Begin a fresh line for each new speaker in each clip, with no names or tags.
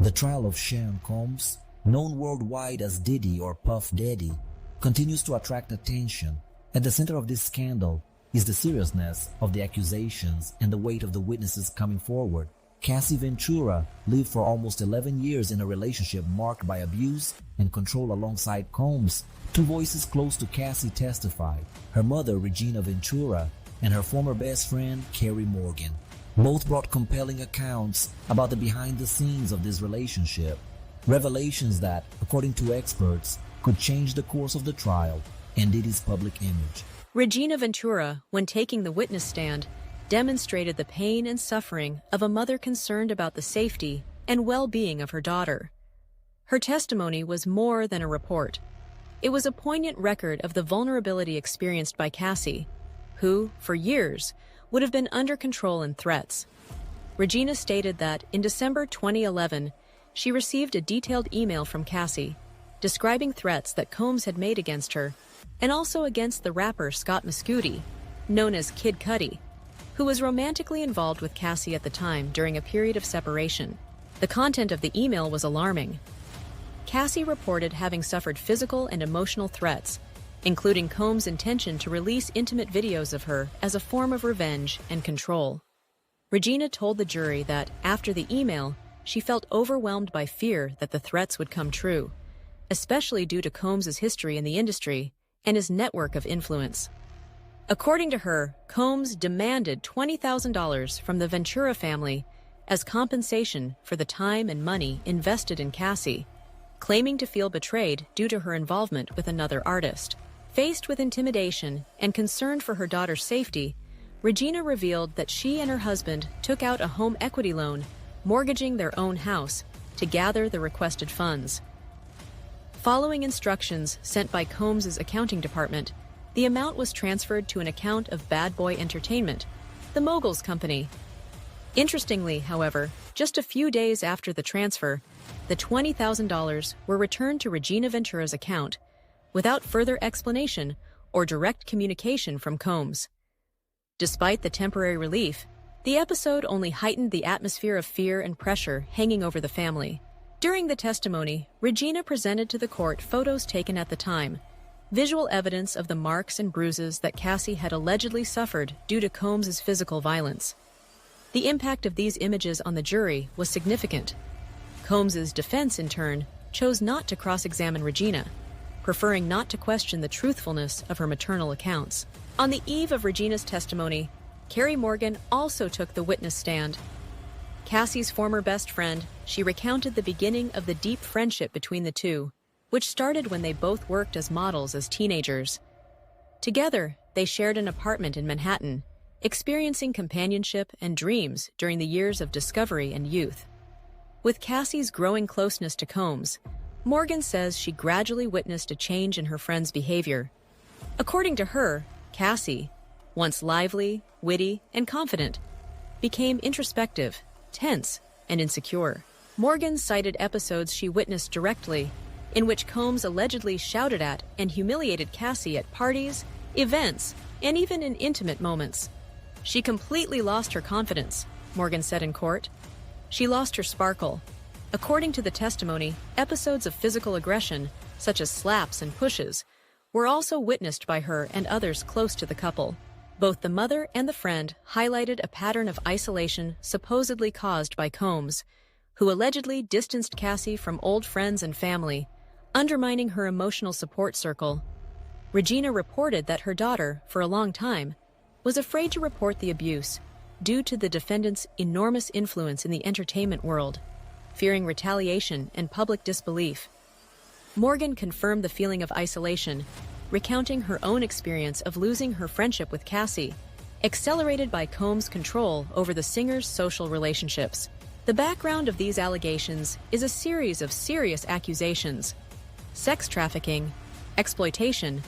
The trial of Sharon Combs, known worldwide as Diddy or Puff Daddy, continues to attract attention. At the center of this scandal is the seriousness of the accusations and the weight of the witnesses coming forward. Cassie Ventura lived for almost 11 years in a relationship marked by abuse and control alongside Combs. Two voices close to Cassie testified, her mother Regina Ventura and her former best friend Carrie Morgan. Both brought compelling accounts about the behind-the-scenes of this relationship, revelations that, according to experts, could change the course of the trial and Diddy's public image.
Regina Ventura, when taking the witness stand, demonstrated the pain and suffering of a mother concerned about the safety and well-being of her daughter. Her testimony was more than a report. It was a poignant record of the vulnerability experienced by Cassie, who, for years, would have been under control and threats. Regina stated that in December 2011, she received a detailed email from Cassie describing threats that Combs had made against her and also against the rapper Scott Mescudi, known as Kid Cudi, who was romantically involved with Cassie at the time during a period of separation. The content of the email was alarming. Cassie reported having suffered physical and emotional threats, including Combs' intention to release intimate videos of her as a form of revenge and control. Regina told the jury that, after the email, she felt overwhelmed by fear that the threats would come true, especially due to Combs' history in the industry and his network of influence. According to her, Combs demanded $20,000 from the Ventura family as compensation for the time and money invested in Cassie, claiming to feel betrayed due to her involvement with another artist. Faced with intimidation and concern for her daughter's safety, Regina revealed that she and her husband took out a home equity loan, mortgaging their own house, to gather the requested funds. Following instructions sent by Combs' accounting department, the amount was transferred to an account of Bad Boy Entertainment, the mogul's company. Interestingly, however, just a few days after the transfer, the $20,000 were returned to Regina Ventura's account, without further explanation or direct communication from Combs. Despite the temporary relief, the episode only heightened the atmosphere of fear and pressure hanging over the family. During the testimony, Regina presented to the court photos taken at the time, visual evidence of the marks and bruises that Cassie had allegedly suffered due to Combs' physical violence. The impact of these images on the jury was significant. Combs' defense, in turn, chose not to cross-examine Regina, preferring not to question the truthfulness of her maternal accounts. On the eve of Regina's testimony, Carrie Morgan also took the witness stand. Cassie's former best friend, she recounted the beginning of the deep friendship between the two, which started when they both worked as models as teenagers. Together, they shared an apartment in Manhattan, experiencing companionship and dreams during the years of discovery and youth. With Cassie's growing closeness to Combs, Morgan says she gradually witnessed a change in her friend's behavior. According to her, Cassie, once lively, witty, and confident, became introspective, tense, and insecure. Morgan cited episodes she witnessed directly, in which Combs allegedly shouted at and humiliated Cassie at parties, events, and even in intimate moments. She completely lost her confidence, Morgan said in court. She lost her sparkle. According to the testimony, episodes of physical aggression, such as slaps and pushes, were also witnessed by her and others close to the couple. Both the mother and the friend highlighted a pattern of isolation supposedly caused by Combs, who allegedly distanced Cassie from old friends and family, undermining her emotional support circle. Regina reported that her daughter, for a long time, was afraid to report the abuse due to the defendant's enormous influence in the entertainment world, fearing retaliation and public disbelief. Morgan confirmed the feeling of isolation, recounting her own experience of losing her friendship with Cassie, accelerated by Combs' control over the singer's social relationships. The background of these allegations is a series of serious accusations: sex trafficking, exploitation,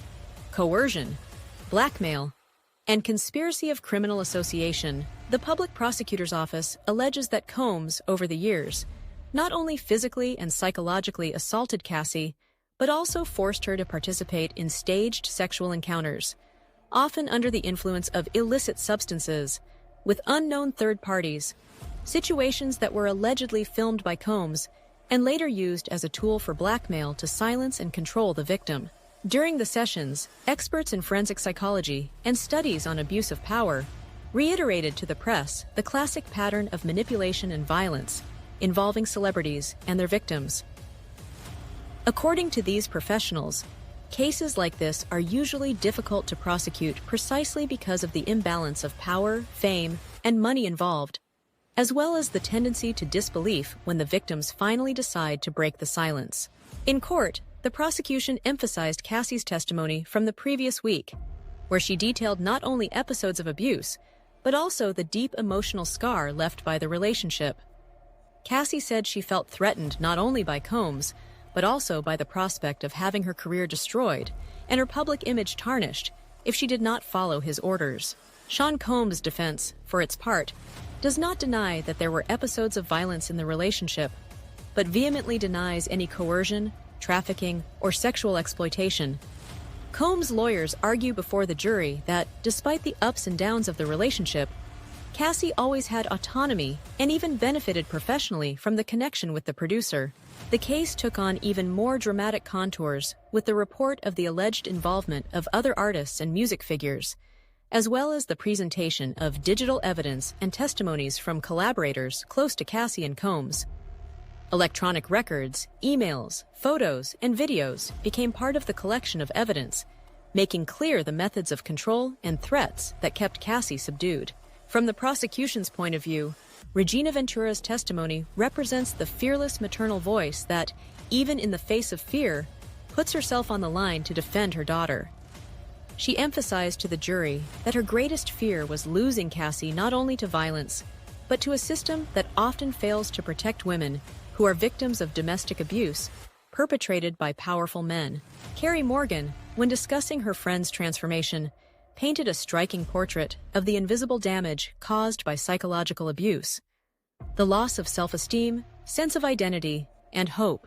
coercion, blackmail, and conspiracy of criminal association. The public prosecutor's office alleges that Combs, over the years, not only physically and psychologically assaulted Cassie, but also forced her to participate in staged sexual encounters, often under the influence of illicit substances, with unknown third parties, situations that were allegedly filmed by Combs and later used as a tool for blackmail to silence and control the victim. During the sessions, experts in forensic psychology and studies on abuse of power reiterated to the press the classic pattern of manipulation and violence involving celebrities and their victims. According to these professionals, cases like this are usually difficult to prosecute precisely because of the imbalance of power, fame, and money involved, as well as the tendency to disbelief when the victims finally decide to break the silence. In court, the prosecution emphasized Cassie's testimony from the previous week, where she detailed not only episodes of abuse, but also the deep emotional scar left by the relationship. Cassie said she felt threatened not only by Combs, but also by the prospect of having her career destroyed and her public image tarnished if she did not follow his orders. Sean Combs' defense, for its part, does not deny that there were episodes of violence in the relationship, but vehemently denies any coercion, trafficking, or sexual exploitation. Combs' lawyers argue before the jury that, despite the ups and downs of the relationship, Cassie always had autonomy and even benefited professionally from the connection with the producer. The case took on even more dramatic contours with the report of the alleged involvement of other artists and music figures, as well as the presentation of digital evidence and testimonies from collaborators close to Cassie and Combs. Electronic records, emails, photos, and videos became part of the collection of evidence, making clear the methods of control and threats that kept Cassie subdued. From the prosecution's point of view, Regina Ventura's testimony represents the fearless maternal voice that, even in the face of fear, puts herself on the line to defend her daughter. She emphasized to the jury that her greatest fear was losing Cassie not only to violence, but to a system that often fails to protect women who are victims of domestic abuse perpetrated by powerful men. Carrie Morgan, when discussing her friend's transformation, painted a striking portrait of the invisible damage caused by psychological abuse, the loss of self-esteem, sense of identity, and hope.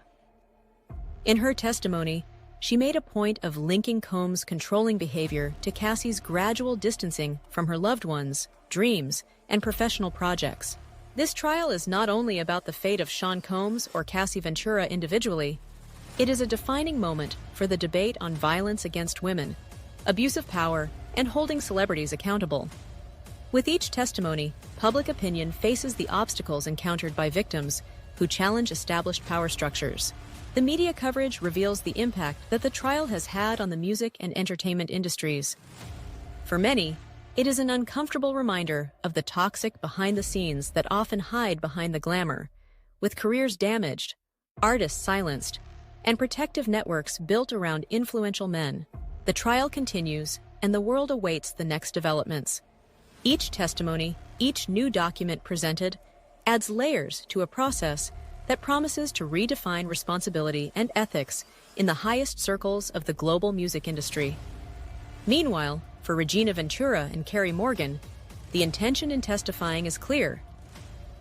In her testimony, she made a point of linking Combs' controlling behavior to Cassie's gradual distancing from her loved ones, dreams, and professional projects. This trial is not only about the fate of Sean Combs or Cassie Ventura individually, it is a defining moment for the debate on violence against women, abuse of power, and holding celebrities accountable. With each testimony, public opinion faces the obstacles encountered by victims who challenge established power structures. The media coverage reveals the impact that the trial has had on the music and entertainment industries. For many, it is an uncomfortable reminder of the toxic behind the scenes that often hide behind the glamour, with careers damaged, artists silenced, and protective networks built around influential men. The trial continues, and the world awaits the next developments. Each testimony, each new document presented, adds layers to a process that promises to redefine responsibility and ethics in the highest circles of the global music industry. Meanwhile, for Regina Ventura and Carrie Morgan, the intention in testifying is clear: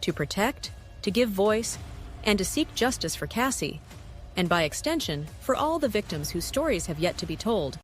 to protect, to give voice, and to seek justice for Cassie, and by extension, for all the victims whose stories have yet to be told.